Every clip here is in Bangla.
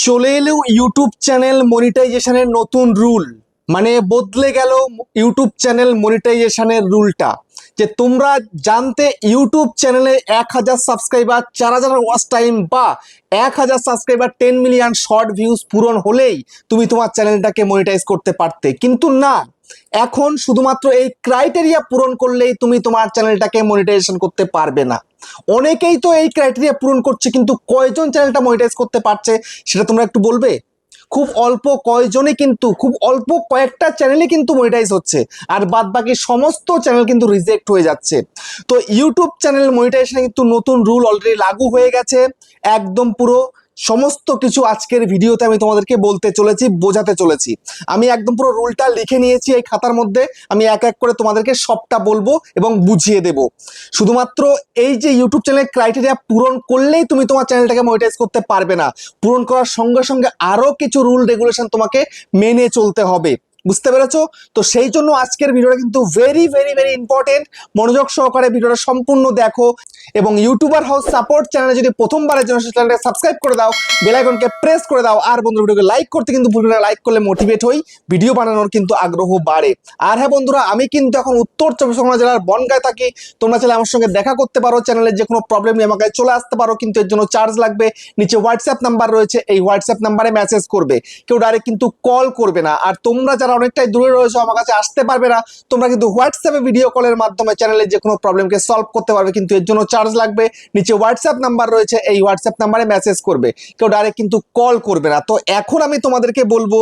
চলে এলো ইউটিউব চ্যানেল মনিটাইজেশনের নতুন রুল। মানে বদলে গেল ইউটিউব চ্যানেল মনিটাইজেশনের রুলটা। যে তোমরা জানতে ইউটিউব চ্যানেলে 1000 সাবস্ক্রাইবার, 4000 ওয়াচ টাইম বা 1000 সাবস্ক্রাইবার, 10 মিলিয়ন শর্ট ভিউজ পূরণ হলেই তুমি তোমার চ্যানেলটাকে মনিটাইজ করতে পারতে, কিন্তু না, এখন শুধুমাত্র এই ক্রাইটেরিয়া পূরণ করলেই তুমি তোমার চ্যানেলটাকে মনিটাইজেশন করতে পারবে না। অনেকেই তো এই ক্রাইটেরিয়া পূরণ করছে, কিন্তু কয়জন চ্যানেলটা মনিটাইজ করতে পারছে সেটা তোমরা একটু বলবে? খুব অল্প কয়জনে, কিন্তু খুব অল্প কয়েকটা চ্যানেলে কিন্তু মনিটাইজ হচ্ছে, আর বাদ বাকি সমস্ত চ্যানেল কিন্তু রিজেক্ট হয়ে যাচ্ছে। তো ইউটিউব চ্যানেল মনিটাইজেশনে কিন্তু নতুন রুল অলরেডি লাগু হয়ে গেছে। একদম পুরো সমস্ত কিছু আজকের ভিডিওতে আমি তোমাদেরকে বলতে চলেছি, বোঝাতে চলেছি। আমি একদম পুরো রুলটা লিখে নিয়েছি এই খাতার মধ্যে। আমি এক এক করে তোমাদেরকে সবটা বলবো এবং বুঝিয়ে দেব। শুধুমাত্র এই যে ইউটিউব চ্যানেলের ক্রাইটেরিয়া পূরণ করলেই তুমি তোমার চ্যানেলটাকে মনিটাইজ করতে পারবে না, পূরণ করার সঙ্গে সঙ্গে আরো কিছু রুল রেগুলেশন তোমাকে মেনে চলতে হবে। বুঝতে পেরেছো? তো সেই জন্য আজকের ভিডিওটা কিন্তু ভেরি ভেরি ভেরি ইম্পর্টেন্ট। মনোযোগ সহকারে ভিডিওটা সম্পূর্ণ দেখো এবং ইউটিউবার হাউস সাপোর্ট চ্যানেলে যদি প্রথমবারের জন্য চ্যানেলটাকে সাবস্ক্রাইব করে দাও, বেল আইকনকে প্রেস করে দাও, আর বন্ধুরা ভিডিওকে লাইক করতে কিন্তু ভুলবে না। লাইক করলে মোটিভেট হই, ভিডিও বানানোর কিন্তু আগ্রহ বাড়ে। আর হ্যাঁ বন্ধুরা, আমি কিন্তু এখন উত্তর চব্বিশ পরগনা জেলার বনগাঁয় থাকি। তোমরা চাইলে আমার সঙ্গে দেখা করতে পারো, চ্যানেলের যে কোনো প্রবলেম নিয়ে আমাকে চলে আসতে পারো, কিন্তু এর জন্য চার্জ লাগবে। নিচে হোয়াটসঅ্যাপ নাম্বার রয়েছে, এই হোয়াটসঅ্যাপ নাম্বারে মেসেজ করবে, কেউ ডাইরেক্ট কিন্তু কল করবে না। আর তোমরা যারা অনেকটাই দূরে রয়েছে, আমার কাছে আসতে পারবে না, তোমরা কিন্তু হোয়াটসঅ্যাপে ভিডিও কলের মাধ্যমে চ্যানেলের যে কোনো প্রবলেমকে সলভ করতে পারবে, কিন্তু এর জন্য চার্জ লাগবে। নিচে হোয়াটসঅ্যাপ নাম্বার রয়েছে, এই হোয়াটসঅ্যাপ নাম্বারে মেসেজ করবে, কেউ ডাইরেক্ট কিন্তু কল করবে না। তো এখন আমি তোমাদেরকে বলবো,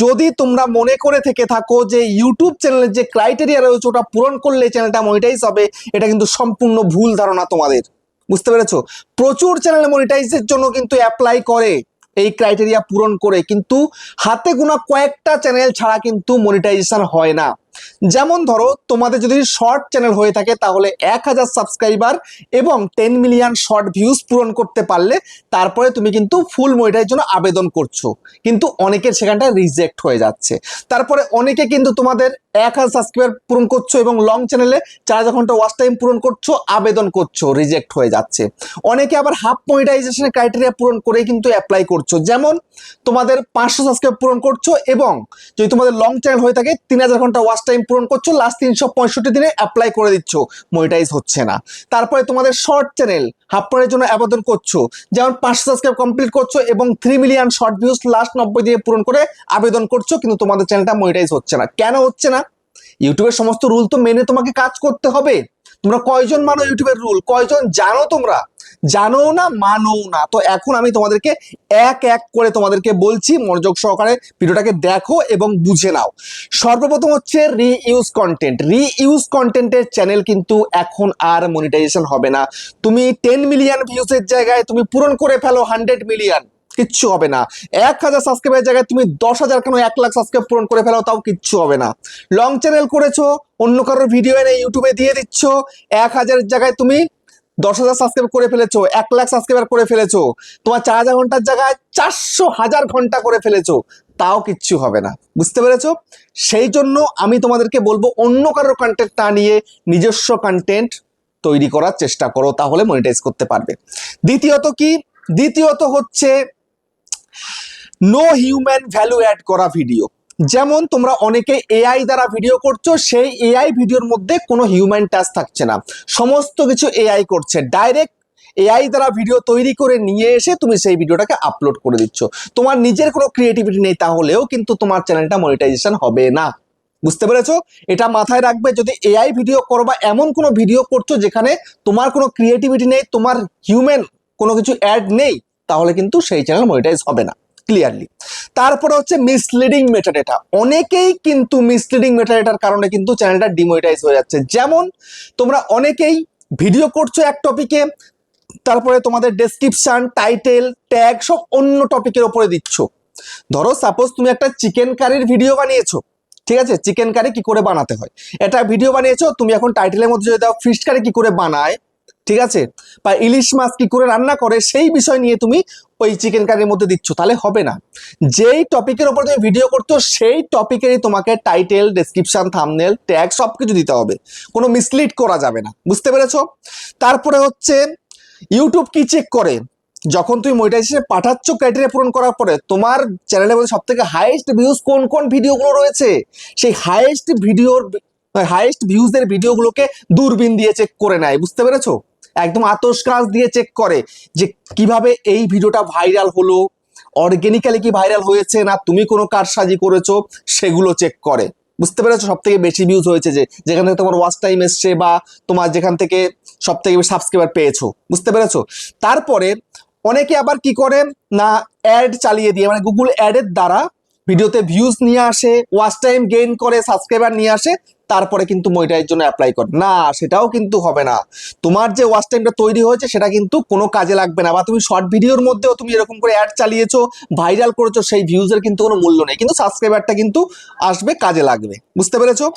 যদি তোমরা মনে করে থেকে থাকো যে ইউটিউব চ্যানেলের যে ক্রাইটেরিয়া রয়েছে ওটা পূরণ করলে চ্যানেলটা মনিটাইজ হবে, এটা কিন্তু সম্পূর্ণ ভুল ধারণা তোমাদের। বুঝতে পেরেছো? প্রচুর চ্যানেল মনিটাইজের জন্য কিন্তু অ্যাপ্লাই করে এই ক্রাইটেরিয়া পূরণ করে, কিন্তু হাতে গোনা কয়েকটা চ্যানেল ছাড়া কিন্তু মনিটাইজেশন হয় না। যেমন ধরো, তোমাদের যদি শর্ট চ্যানেল হয়ে থাকে তাহলে 1000 সাবস্ক্রাইবার এবং 10 মিলিয়ন শর্ট ভিউজ পূরণ করতে পারলে তারপরে তুমি কিন্তু ফুল মনিটাইজের জন্য আবেদন করছো, কিন্তু অনেকের সেখানটা রিজেক্ট হয়ে যাচ্ছে। তারপরে অনেকে কিন্তু তোমাদের 1000 সাবস্ক্রাইবার পূরণ করছো এবং লং চ্যানেলে 4000 ঘন্টা ওয়াচ টাইম পূরণ করছো, আবেদন করছো, রিজেক্ট হয়ে যাচ্ছে। অনেকে আবার হাফ মনিটাইজেশনের ক্রাইটেরিয়া পূরণ করেই কিন্তু অ্যাপ্লাই করছো। যেমন তোমাদের 500 সাবস্ক্রাইব পূরণ করছো এবং যদি তোমাদের লং চ্যানেল হয়ে থাকে 3000 ঘন্টা ওয়াচ টাইম পূরণ করছো, লাস্ট 365 দিনে অ্যাপ্লাই করে দিচ্ছ, মনিটাইজ হচ্ছে না। তারপরে তোমাদের শর্ট চ্যানেল হাফ মনিটাইজের জন্য আবেদন করছো, যেমন 500 সাবস্ক্রাইব কমপ্লিট করছো এবং 3 মিলিয়ন শর্ট ভিউজ লাস্ট 90 দিনে পূরণ করে আবেদন করছো, কিন্তু তোমাদের চ্যানেলটা মনিটাইজ হচ্ছে না। কেন হচ্ছে না? ইউটিউবের সমস্ত রুল তো মেনে তোমাকে কাজ করতে হবে। তোমরা কয়জন মানো ইউটিউবের রুল? কয়জন জানো? তোমরা জানো না, মানো না। তো এখন আমি তোমাদেরকে এক এক করে তোমাদেরকে বলছি, মনোযোগ সহকারে ভিডিওটাকে দেখো এবং বুঝে নাও। সর্বপ্রথম হচ্ছে রিইউজ কন্টেন্ট। রিইউজ কন্টেন্টের চ্যানেল কিন্তু এখন আর মনিটাইজেশন হবে না। তুমি 10 মিলিয়ন ভিউজের জায়গায় তুমি পূরণ করে ফেলো 100 মিলিয়ন, কিচ্ছু হবে না। 1000 সাবস্ক্রাইবের জায়গায় তুমি 10,000 কেন 1 লাখ সাবস্ক্রাইব পূরণ করে ফেলো, তাও কিচ্ছু হবে না। লং চ্যানেল করেছো, অন্য কারোর ভিডিও এনে ইউটিউবে দিয়ে দিচ্ছ, 1000 জায়গায় তুমি 10,000 সাবস্ক্রাইব করে ফেলেছো, 1 লাখ সাবস্ক্রাইবার করে ফেলেছো, তোমার 4000 ঘন্টার জায়গায় 400,000 ঘন্টা করে ফেলেছো, তাও কিচ্ছু হবে না। বুঝতে পেরেছো? সেই জন্য আমি তোমাদেরকে বলবো, অন্য কারোর কন্টেন্ট না নিয়ে নিজস্ব কন্টেন্ট তৈরি করার চেষ্টা করো, তাহলে মনিটাইজ করতে পারবে। দ্বিতীয়ত হচ্ছে নো হিউম্যান ভ্যালু অ্যাড করা ভিডিও। যেমন তোমরা অনেকে এআই দ্বারা ভিডিও করছো, সেই এআই ভিডিওর মধ্যে কোনো হিউম্যান টাচ থাকছে না, সমস্ত কিছু এআই করছে। ডাইরেক্ট এআই দ্বারা ভিডিও তৈরি করে নিয়ে এসে তুমি সেই ভিডিওটাকে আপলোড করে দিচ্ছ, তোমার নিজের কোনো ক্রিয়েটিভিটি নেই, তাহলেও কিন্তু তোমার চ্যানেলটা মনিটাইজেশন হবে না। বুঝতে পেরেছো? এটা মাথায় রাখবে। যদি এআই ভিডিও করো বা এমন কোনো ভিডিও করছো যেখানে তোমার কোনো ক্রিয়েটিভিটি নেই, তোমার হিউম্যান কোনো কিছু অ্যাড নেই, তাহলে কিন্তু সেই চ্যানেল মনিটাইজ হবে না, ক্লিয়ারলি। তারপরে হচ্ছে মিসলিডিং মেটাডেটা। অনেকেই কিন্তু মিসলিডিং মেটাডেটার কারণে কিন্তু চ্যানেলটা ডিমনিটাইজ হয়ে যাচ্ছে। যেমন তোমরা অনেকেই ভিডিও করছো এক টপিকে, তারপরে তোমাদের ডেসক্রিপশন, টাইটেল, ট্যাগ সব অন্য টপিকের উপরে দিচ্ছ। ধরো সাপোজ তুমি একটা চিকেন কারির ভিডিও বানিয়েছো, ঠিক আছে? চিকেন কারি কি করে বানাতে হয় এটা ভিডিও বানিয়েছো, তুমি এখন টাইটেলের মধ্যে যদি দাও ফিশ কারি কি করে বানায়, ঠিক আছে, বা ইলিশ মাছ কি করে রান্না করে, সেই বিষয় নিয়ে তুমি ওই চিকেন কারির মধ্যে দিচ্ছ, তাহলে হবে না। যেই টপিকের উপর তুমি ভিডিও করছো সেই টপিকেরই তোমাকে টাইটেল, ডেসক্রিপশন, থাম্বনেল, ট্যাগ সবকিছু দিতে হবে, কোনো মিসলিড করা যাবে না। বুঝতে পেরেছো? তারপরে হচ্ছে ইউটিউব কি চেক করে? যখন তুমি মনিটাইজেশন পাঠাচ্ছ ক্রাইটেরিয়া পূরণ করার পরে তোমার চ্যানেলের মধ্যে সব থেকে হাইয়েস্ট ভিউজ কোন কোন ভিডিওগুলো রয়েছে, সেই হাইয়েস্ট ভিউজের ভিডিওগুলোকে দূরবীন দিয়ে চেক করে নেয়, বুঝতে পেরেছো? একদম আতশ কাঁচ দিয়ে চেক করে যে কিভাবে এই ভিডিওটা ভাইরাল হলো, অর্গানিক্যালি কি ভাইরাল হয়েছে না তুমি কোনো কারসাজি করেছো, সেগুলো চেক করে। বুঝতে পেরেছো? সব থেকে বেশি ভিউজ হয়েছে যেখান থেকে তোমার ওয়াচ টাইম এসছে বা তোমার যেখান থেকে সব থেকে বেশি সাবস্ক্রাইবার পেয়েছো, বুঝতে পেরেছো? তারপরে অনেকে আবার কি করে না, অ্যাড চালিয়ে দিয়ে মানে গুগল অ্যাডের দ্বারা ভিডিওতে ভিউজ নিয়ে আসে, ওয়াচ টাইম গেইন করে, সাবস্ক্রাইবার নিয়ে আসে, তারপরে কিন্তু মনিটাইজের জন্য অ্যাপ্লাই করে না, সেটাও কিন্তু হবে না। তোমার যে ওয়াচ টাইমটা তৈরি হয়েছে সেটা কিন্তু কোনো কাজে লাগবে না, বা তুমি শর্ট ভিডিওর মধ্যেও তুমি এরকম করে অ্যাড চালিয়েছো, ভাইরাল করেছো, সেই ভিউজের কিন্তু কোনো মূল্য নেই, কিন্তু সাবস্ক্রাইবারটা কিন্তু আসবে, কাজে লাগবে। বুঝতে পেরেছো?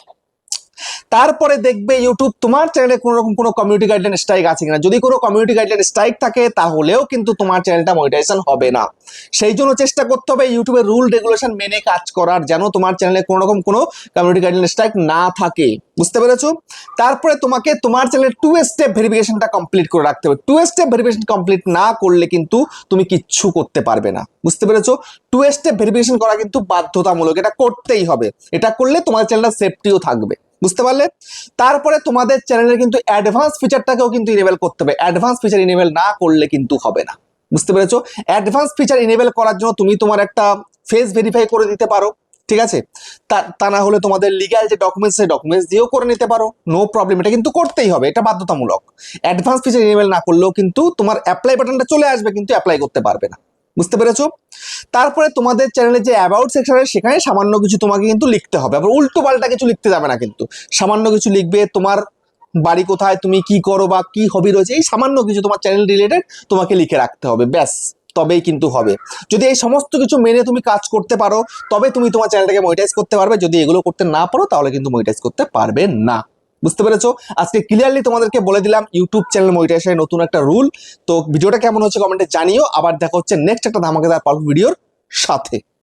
তারপরে দেখবে ইউটিউব তোমার চ্যানেলে কোনো রকম কোনো কমিউনিটি গাইডলাইন স্ট্রাইক আছে কিনা। যদি কোনো কমিউনিটি গাইডলাইন স্ট্রাইক থাকে তাহলেও কিন্তু তোমার চ্যানেলটা মনিটাইজেশন হবে না। সেই জন্য চেষ্টা করতে হবে ইউটিউবের রুল রেগুলেশন মেনে কাজ করার, যেন তোমার চ্যানেলে কোনো রকম কোনো কমিউনিটি গাইডলাইন স্ট্রাইক না থাকে। বুঝতে পেরেছো? তারপরে তোমাকে তোমার চ্যানেলের 2 স্টেপ ভেরিফিকেশনটা কমপ্লিট করে রাখতে হবে। 2 স্টেপ ভেরিফিকেশন কমপ্লিট না করলে কিন্তু তুমি কিচ্ছু করতে পারবে না। বুঝতে পেরেছো? 2 স্টেপ ভেরিফিকেশন করা কিন্তু বাধ্যতামূলক, এটা করতেই হবে। এটা করলে তোমার চ্যানেলটা সেফটিও থাকবে। বুঝতে পারলে? তারপরে তোমাদের চ্যানেলের কিন্তু অ্যাডভান্স ফিচারটাকেও কিন্তু ইনেবল করতে হবে। অ্যাডভান্স ফিচার ইনেবল না করলে কিন্তু হবে না। বুঝতে পেরেছো? অ্যাডভান্স ফিচার ইনেবল করার জন্য তুমি তোমার একটা ফেস ভেরিফাই করে দিতে পারো, ঠিক আছে? তা না হলে তোমাদের লিগ্যাল যে ডকুমেন্টস, সেই ডকুমেন্টস দিয়েও করে নিতে পারো, নো প্রবলেম। এটা কিন্তু করতেই হবে, এটা বাধ্যতামূলক। অ্যাডভান্স ফিচার ইনেবল না করলেও কিন্তু তোমার অ্যাপ্লাই বাটনটা চলে আসবে, কিন্তু অ্যাপ্লাই করতে পারবে না। বুঝতে পেরেছো? তারপরে তোমাদের চ্যানেলে যে অ্যাবাউট সেকশন আছে সেখানে সামান্য কিছু তোমাকে কিন্তু লিখতে হবে, আবার উল্টো পাল্টা কিছু লিখতে যাবে না, কিন্তু সামান্য কিছু লিখবে, তোমার বাড়ি কোথায়, তুমি কি করো বা কি হবি রয়েছে, এই সামান্য কিছু তোমার চ্যানেল রিলেটেড তোমাকে লিখে রাখতে হবে, ব্যাস, তবেই কিন্তু হবে। যদি এই সমস্ত কিছু মেনে তুমি কাজ করতে পারো তবে তুমি তোমার চ্যানেলটাকে মনিটাইজ করতে পারবে। যদি এগুলো করতে না পারো তাহলে কিন্তু মনিটাইজ করতে পারবে না। বুঝতে পেরেছো? আজকে ক্লিয়ারলি তোমাদেরকে বলে দিলাম ইউটিউব চ্যানেল মনিটাইজেশনের নতুন একটা রুল। তো ভিডিওটা কেমন হচ্ছে কমেন্টে জানিও। আবার দেখা হচ্ছে নেক্সট একটা ধামাকেদার পাওয়ারফুল ভিডিওর সাথে।